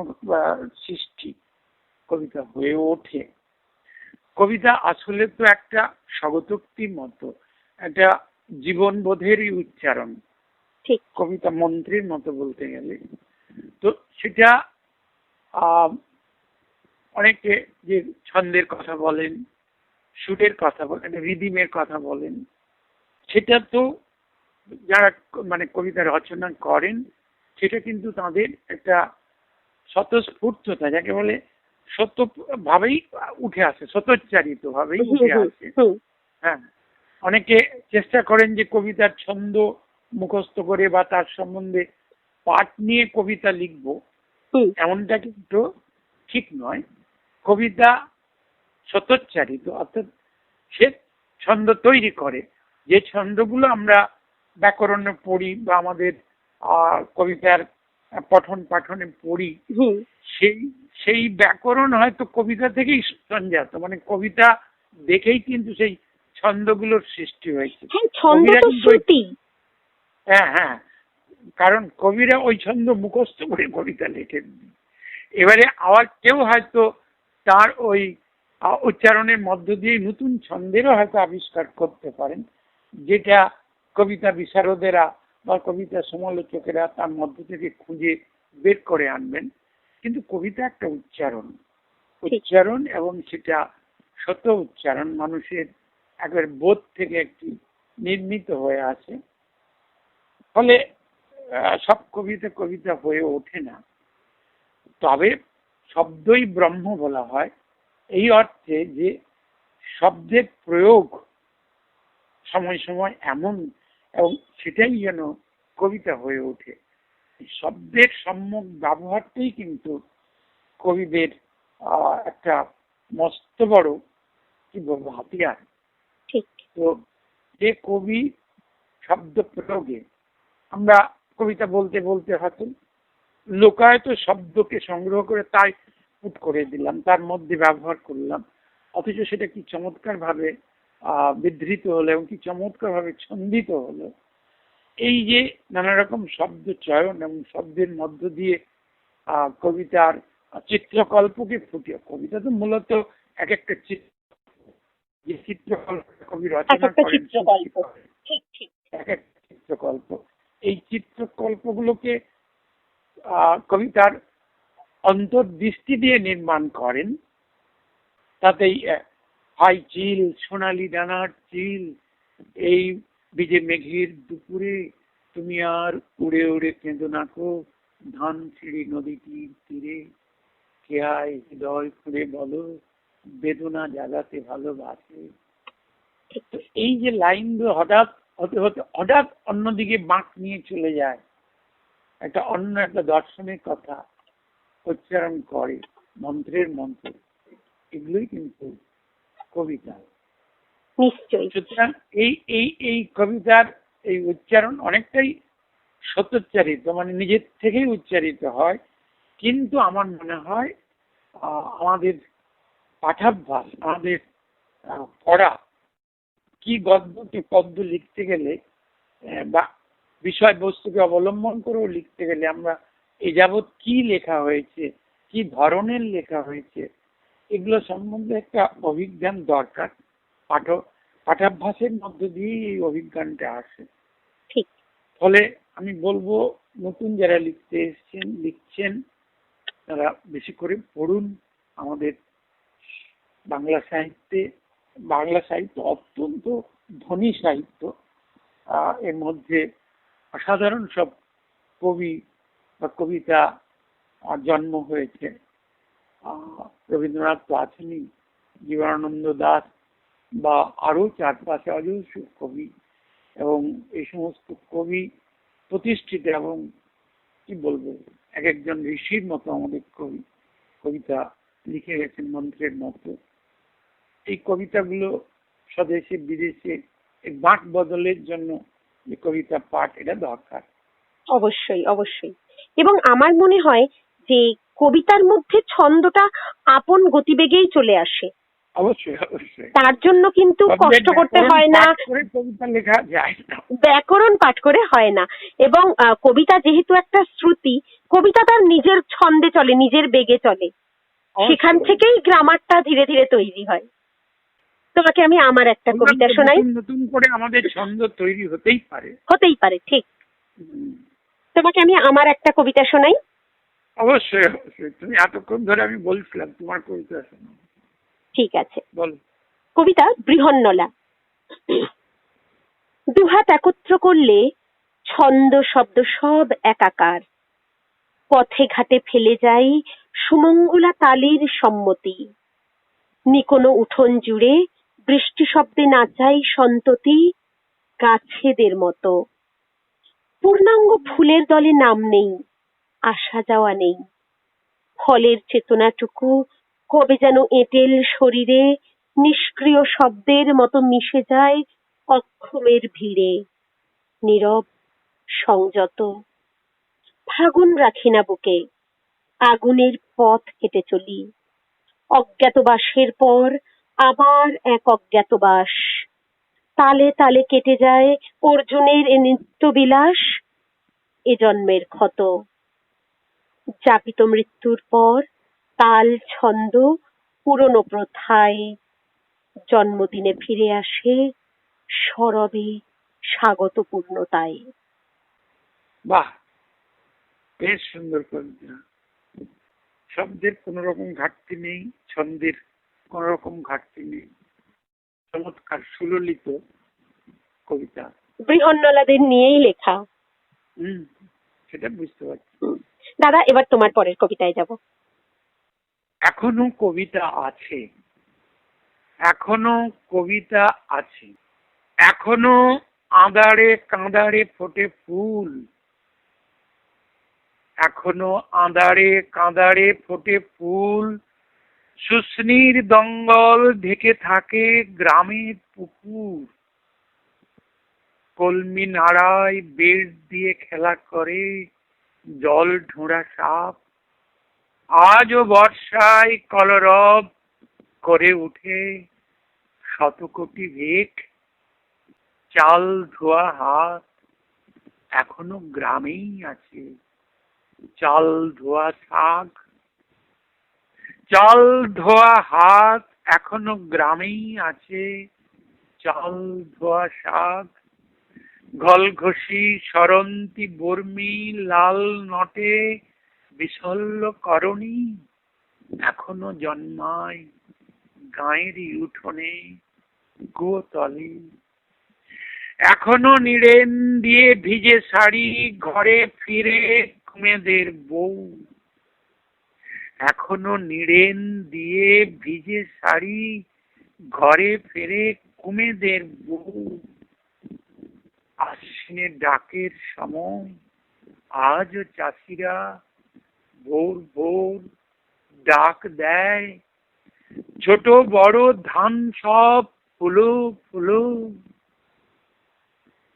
S2: সৃষ্টি কবিতা হয়ে ওঠে। কবিতা আসলে তো একটা স্বগতোক্তির মতো, একটা জীবনবোধেরই উচ্চারণ, কবিতা মন্ত্রের মতো বলতে গেলে। তো সেটা অনেকে যে ছন্দের কথা বলেন, সুরের কথা বলেন, রিদিমের কথা বলেন, সেটা তো যারা মানে কবিতা রচনা করেন সেটা কিন্তু তাদের একটা স্বতঃস্ফূর্ততা, যাকে বলে সত্য ভাবেই উঠে আসে, স্বতঃচারিত ভাবেই উঠে আসে। হ্যাঁ, অনেকে চেষ্টা করেন যে কবিতার ছন্দ মুখস্থ করে বা তার সম্বন্ধে পাঠ নিয়ে কবিতা লিখবো,
S1: হুম,
S2: এমনটা কিন্তু ঠিক নয়। কবিতা স্বতঃচারিত, অর্থাৎ সে ছন্দ তৈরি করে। যে ছন্দগুলো আমরা ব্যাকরণে পড়ি বা আমাদের কবিতার পঠন পাঠনে পড়ি,
S1: হুম।
S2: সেই সেই ব্যাকরণ হয়তো কবিতা থেকেই সঞ্জাত, মানে কবিতা দেখেই কিন্তু সেই ছন্দগুলোর সৃষ্টি হয়েছে।
S1: হ্যাঁ, ছন্দ
S2: কবিরা
S1: তো
S2: কিন্তু
S1: শ্রুতি।
S2: হ্যাঁ হ্যাঁ, কারণ কবিরা ওই ছন্দ মুখস্থ করে কবিতা লেখেন। এবারে আবার কেউ হয়তো তার ওই উচ্চারণের মধ্য দিয়ে নতুন ছন্দেরও হয়তো আবিষ্কার করতে পারেন, যেটা কবিতা বিশারদেরা বা কবিতা সমালোচকেরা তার মধ্য থেকে খুঁজে বের করে আনবেন। কিন্তু কবিতা একটা উচ্চারণ এবং সেটা শত উচ্চারণ মানুষের একবার বোধ থেকে একটি নির্মিত হয়ে আছে। ফলে সব কবিতা কবিতা হয়ে ওঠে না। তবে শব্দই ব্রহ্ম বলা হয় এই অর্থে যে শব্দের প্রয়োগ সময় সময় এমন, এবং সেটাই যেন কবিতা হয়ে ওঠে। শব্দের সম্যক ব্যবহারটাই কিন্তু কবিদের একটা মস্ত বড় কি বলবো হাতিয়ার।
S1: ঠিক।
S2: তো যে কবি শব্দ প্রয়োগে, আমরা কবিতা বলতে বলতে হয়তো লোকায়ত শব্দকে সংগ্রহ করে তাই পুট করে দিলাম, তার মধ্যে ব্যবহার করলাম, অথচ সেটা কি চমৎকার ভাবে বিধৃত হলো এবং কি চমৎকার ভাবে ছন্দিত হলো। এই যে নানা রকম শব্দ চয়ন এবং শব্দের মধ্য দিয়ে কবিতার চিত্রকল্পকে ফুটিয়ে, কবিতা তো মূলত এক একটা চিত্র, যে চিত্রকল্প কবি রচনা করেন,
S1: ঠিক ঠিক।
S2: এক একটা চিত্রকল্প, এই চিত্রকল্পগুলোকে কবিতার অন্তর্দৃষ্টি দিয়ে নির্মাণ করেন। তাতেই হয় চিল সোনালি ডানার চিল, এই বিজে মেঘের দুপুরে তুমি আর উড়ে উড়ে কেঁদো নাকো ধানসিঁড়ি নদীটির তীরে, কে আয় হৃদয় খুলে বলো বেদনা জাগাতে ভালোবাসে। তো এই যে লাইনগুলো হঠাৎ হতে হতে হঠাৎ অন্যদিকে বাঁক নিয়ে চলে যায়, একটা অন্য একটা দর্শনের কথা উচ্চারণ করে, মন্ত্রের মন্ত্র, এগুলোই কিন্তু কবিতা।
S1: নিশ্চয়ই।
S2: সুতরাং এই এই এই কবিতার এই উচ্চারণ অনেকটাই সতোচ্চারিত, মানে নিজের থেকেই উচ্চারিত হয়। কিন্তু আমার মনে হয় আমাদের পাঠাভ্যাস, আমাদের পড়া, কি গদ্য কি পদ্য লিখতে গেলে বা বিষয়বস্তুকে অবলম্বন করেও লিখতে গেলে আমরা এ যাবৎ কি লেখা হয়েছে, কি ধরনের লেখা হয়েছে, এগুলো সম্বন্ধে একটা অভিজ্ঞান দরকার। পাঠাভ্যাসের মধ্য দিয়েই এই অভিজ্ঞানটা আসে।
S1: ঠিক।
S2: ফলে আমি বলবো নতুন যারা লিখছেন তারা বেশি করে পড়ুন। আমাদের বাংলা সাহিত্য অত্যন্ত ধনী সাহিত্য। এর মধ্যে অসাধারণ সব কবি বা কবিতা জন্ম হয়েছে। রবীন্দ্রনাথ তো আছেনই, জীবনানন্দ দাশ বা আরো চারপাশে অজস্র কবি, এবং এই সমস্ত কবি প্রতিষ্ঠিত এবং কি বলবো এক একজন ঋষির মতো আমাদের কবি কবিতা লিখে গেছেন মন্ত্রের মতো। এই কবিতাগুলো স্বদেশে বিদেশে এই বাঁক বদলের জন্য যে কবিতা পাঠ, এটা দরকার।
S1: অবশ্যই অবশ্যই। এবং আমার মনে হয় যে কবিতার মধ্যে ছন্দটা আপন গতিবেগেই চলে আসে।
S2: অবশ্যই অবশ্যই।
S1: তার জন্য কিন্তু কষ্ট করতে হয় না,
S2: কবিতা লেখা যায় না,
S1: ব্যাকরণ পাঠ করে হয় না। এবং কবিতা যেহেতু একটা শ্রুতি, কবিতা তার নিজের ছন্দে চলে, নিজের বেগে চলে, সেখান থেকেই গ্রামারটা ধীরে ধীরে তৈরি হয়। তোমাকে আমি আমার একটা কবিতা শোনাই।
S2: নতুন করে আমাদের ছন্দ তৈরি হতেই পারে।
S1: ঠিক। তোমাকে আমি আমার একটা কবিতা শোনাই।
S2: অবশ্যই অবশ্যই, তুমি এতক্ষণ ধরে আমি বলছিলাম তোমার কবিতা শোনো।
S1: ঠিক আছে,
S2: বল।
S1: কবিতা বৃহন্নলা। দুহাত একত্র করলে ছন্দ শব্দ সব একাকার, পথে ঘাটে ফেলে যাই সুমঙ্গলা তালির সম্মতি, নিকোনো উঠোন জুড়ে বৃষ্টি শব্দে নাচাই সন্ততি, গাছেদের মতো। পূর্ণাঙ্গ ফুলের দলে নাম নেই, আসা যাওয়া নেই, ফলের চেতনাটুকু কবে যেন এঁটেল শরীরে নিষ্ক্রিয় শব্দের মতো মিশে যায় অক্ষমের ভিড়ে, নীরব সংযত। ফাগুন রাখি না বুকে, আগুনের পথ হেঁটে চলি। অজ্ঞাতবাসের পর আবার এক অজ্ঞাতবাস। তালে তালে কেটে যায় অর্জুনের এ নিত্যবিলাস, এ জন্মের ক্ষত। যাপিত মৃত্যুর পর তাল ছন্দ পুরনো প্রথায় জন্মদিনে ফিরে আসে সরবে স্বাগত পূর্ণতায়।
S2: বাহ, বেশ সুন্দর কবিতা। শব্দের কোনো রকম ঘাটতি নেই, ছন্দের কোনো রকম ঘাটতি নেই, চমৎকার সুললিত কবিতা।
S1: বৃহন্নলাদের নিয়েই লেখা।
S2: হুম, সেটা বুঝতে পারছি।
S1: দাদা, এবার তোমার পরের কবিতায় যাব।
S2: এখনো কবিতা আছে, এখনো কবিতা আছে, এখনো আঁধারে কাঁদারে ফোটে ফুল, এখনো আঁধারে কাঁদারে ফোটে ফুল, শুষ্নির দঙ্গল ঢেকে থাকে গ্রামের পুকুর, কলমি নাড়ায় বেড় দিয়ে খেলা করে জল ঢোঁড়া সাপ, আজও বর্ষায় কলরব করে উঠে শতকোটি ভেক, চাল ধোয়া হাত এখনো গ্রামেই আছে, চাল ধোয়া শাক, চাল ধোয়া হাত এখনো গ্রামেই আছে, চাল ধোয়া শাক, ঘলঘষি সরন্তি বর্মি লাল নটে বিশল্য করণী এখনো জন্মায় গাঁয়েরই উঠোনে গোতলে, এখনো নিড়েন দিয়ে ভিজে শাড়ি ঘরে ফিরে মেয়েদের বউ, এখনো নিড়েন দিয়ে ভিজে শাড়ি ঘরে ফেরে কুমেদের বউ, আশ্বিনের ডাকের সময় আজও চাষিরা ভোর ভোর ডাক দেয়, ছোট বড় ধান সব ফুলো ফুলো,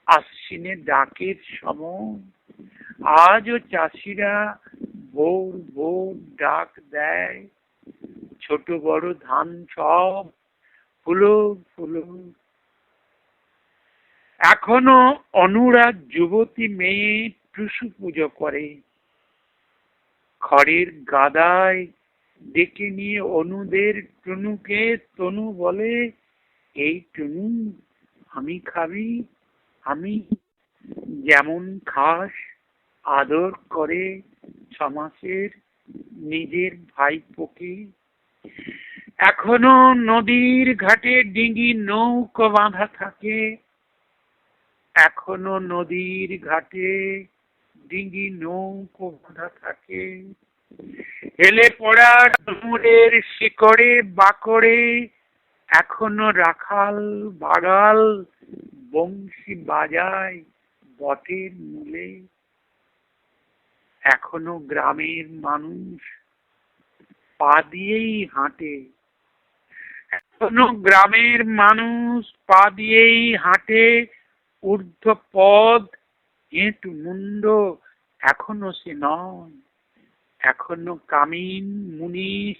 S2: আশ্বিনের ডাকের সময় আজও চাষিরা ভোর ভোর ডাক দেয়, ছোট বড় ধান সব ফুলো ফুলো। এখনো অনুরাগ যুবতী মেয়ে টুসু পুজো করে, খড়ের গাদায় ডেকে নিয়ে অনুদের টুনুকে তনু বলে, এই টুনু আমি খাবি, আমি যেমন খাস আদর করে ছমাসের নিজের ভাইপোকে, এখনো নদীর ঘাটে ডিঙি নৌকো বাঁধা থাকে, এখনো নদীর ঘাটে ডিঙি নৌকো বাঁধা থাকে, হেলে পড়া ডুমুরের শিকড়ে বাকড়ে এখনো রাখাল বাগাল বংশী বাজায় বটের মূলে, এখনো গ্রামের মানুষ পা দিয়েই হাঁটে, এখনো গ্রামের মানুষ পা দিয়েই হাঁটে, ঊর্ধ্ব পদ এঁট মুন্ড এখনো সে নয়, এখনো কামিন মুনিশ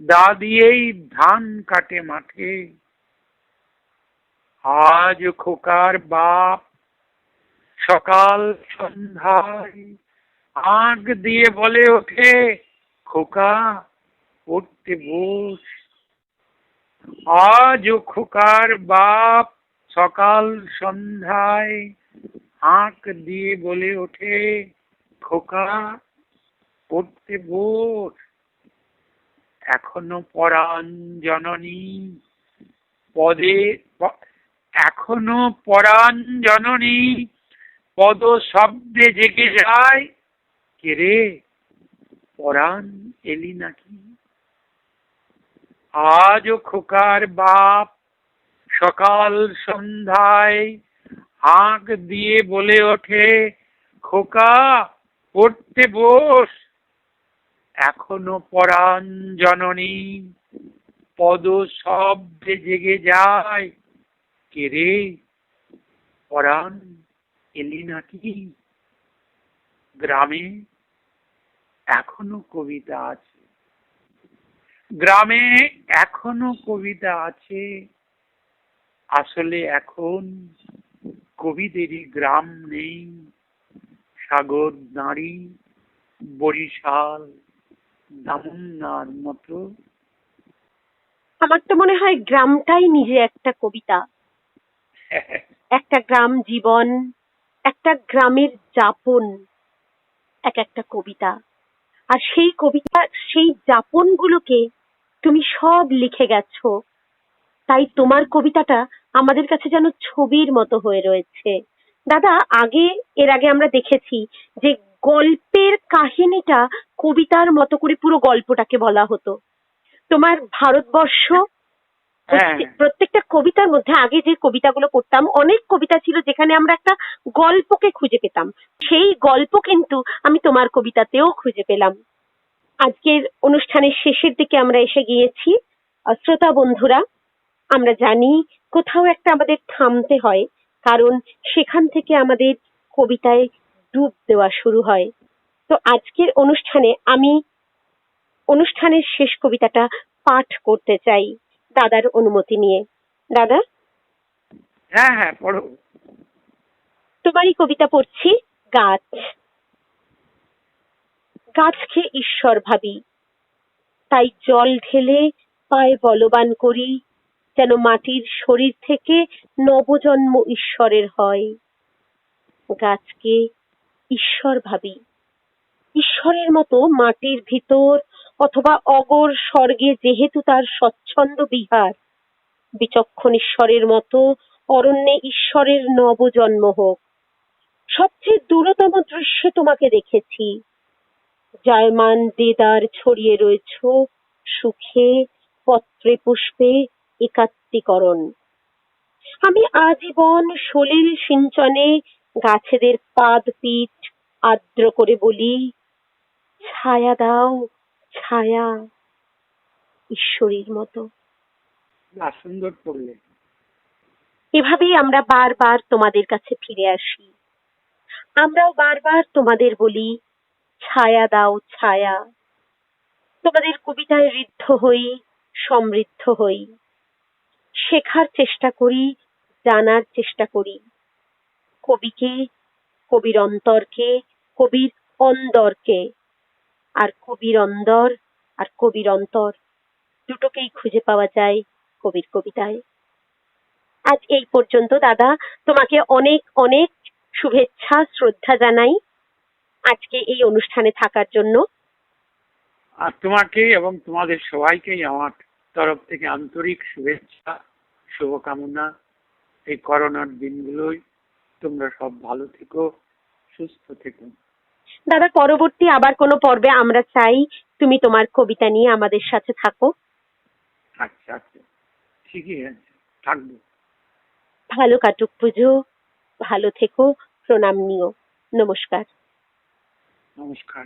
S2: দা দিয়েই ধান কাটে মাঠে, আজ খোকার বাপ সকাল সন্ধ্যায় আঁক দিয়ে বলে ওঠে, খোকা পড়তে বস, আজ খোকার বাপ সকাল সন্ধ্যায় আঁক দিয়ে বলে ওঠে, খোকা পড়তে বস, এখনো পরাণ জননী পদে, এখনো পরাণ জননী পদ শব্দে জেগে যায়, কে রে পরাণ এলি নাকি, আজও খোকার বাপ সকাল সন্ধ্যায় হাঁক দিয়ে বলে ওঠে, খোকা পড়তে বস, এখনো পরাণ জননী পদ শব্দে জেগে যায়। কে রে পরাণ, এলি নাকি? গ্রামে এখনো কবিতা আছে, গ্রামে এখনো কবিতা আছে। আসলে এখন কবিদেরই গ্রাম নেই। সাগর নারী, বরিশাল, দামুন্নার মতো।
S1: আমার তো মনে হয় গ্রামটাই নিজে একটা কবিতা, একটা গ্রাম জীবন, একটা গ্রামের যাপন এক একটা কবিতা। আর সেই কবিতা, সেই যাপনগুলোকে তুমি সব লিখে গেছো। তাই তোমার কবিতাটা আমাদের কাছে যেন ছবির মতো হয়ে রয়েছে। দাদা, এর আগে আমরা দেখেছি যে গল্পের কাহিনীটা কবিতার মতো করে পুরো গল্পটাকে বলা হতো। তোমার ভারতবর্ষ,
S2: হ্যাঁ,
S1: প্রত্যেকটা কবিতার মধ্যে আগে যে কবিতাগুলো পড়তাম, অনেক কবিতা ছিল যেখানে আমরা একটা গল্পকে খুঁজে পেতাম। সেই গল্প কিন্তু আমি তোমার কবিতাতেও খুঁজে পেলাম। আজকের অনুষ্ঠানের শেষের দিকে আমরা এসে গিয়েছি। শ্রোতা বন্ধুরা, আমরা জানি কোথাও একটা আমাদের থামতে হয়, কারণ সেখান থেকে আমাদের কবিতায় ডুব দেওয়া শুরু হয়। তো আজকের অনুষ্ঠানে আমি অনুষ্ঠানের শেষ কবিতাটা পাঠ করতে চাই দাদার অনুমতি নিয়ে। দাদা,
S2: হ্যাঁ, হ্যাঁ, পড়ো।
S1: তোমারই কবিতা পড়ছি। গাছ। গাছকে ঈশ্বর ভাবি, তাই জল ঢেলে পায়ে বলবান করি, যেন মাটির শরীর থেকে নবজন্ম ঈশ্বরের হয়। গাছকে ঈশ্বর ভাবি, ঈশ্বরের মতো মাটির ভিতর অথবা অগর স্বর্গে যেহেতু তার স্বচ্ছন্দ বিহার, বিচক্ষণ ঈশ্বরের মতো অরণ্যে ঈশ্বরের নবজন্ম হোক। সবচেয়ে দূরতম দৃশ্যে তোমাকে দেখেছি, জায়মান দেদার ছড়িয়ে রয়েছ সুখে, পত্রে পুষ্পে একাত্মীকরণ। আমি আজীবন সলিল সিঞ্চনে গাছেদের পাদ পিঠ আর্দ্র করে বলি, ছায়া দাও ছায়া, ঈশ্বরীর মতো।
S2: না, সুন্দর পড়লে।
S1: এভাবেই আমরা বারবার তোমাদের কাছে ফিরে আসি। আমরাও বারবার তোমাদের বলি, ছায়া দাও ছায়া। তোমাদের কবিতায় ঋদ্ধ হই, সমৃদ্ধ হই, শেখার চেষ্টা করি, জানার চেষ্টা করি। কবিকে, কবির অন্তরকে, কবির অন্দরকে, আর কবির অন্দর আর কবির অন্তর দুটোকেই খুঁজে পাওয়া যায় কবির কবিতায়। আজ এই পর্যন্ত দাদা, তোমাকে অনেক অনেক শুভেচ্ছা শ্রদ্ধা জানাই আজকে এই অনুষ্ঠানে থাকার জন্য।
S2: আর তোমাকে এবং তোমাদের সবাইকেই আমার তরফ থেকে আন্তরিক শুভেচ্ছা, শুভকামনা। এই করোনার দিনগুলোই তোমরা সব ভালো থেকো, সুস্থ থেকো।
S1: দাদা, পরবর্তী আবার কোনো পর্বে আমরা চাই তুমি তোমার কবিতা নিয়ে আমাদের সাথে থাকো।
S2: আচ্ছা, আচ্ছা, ঠিকই আছে, থাকবো।
S1: ভালো কাটুক পুজো, ভালো থেকো, প্রণাম নিও। নমস্কার।
S2: নমস্কার।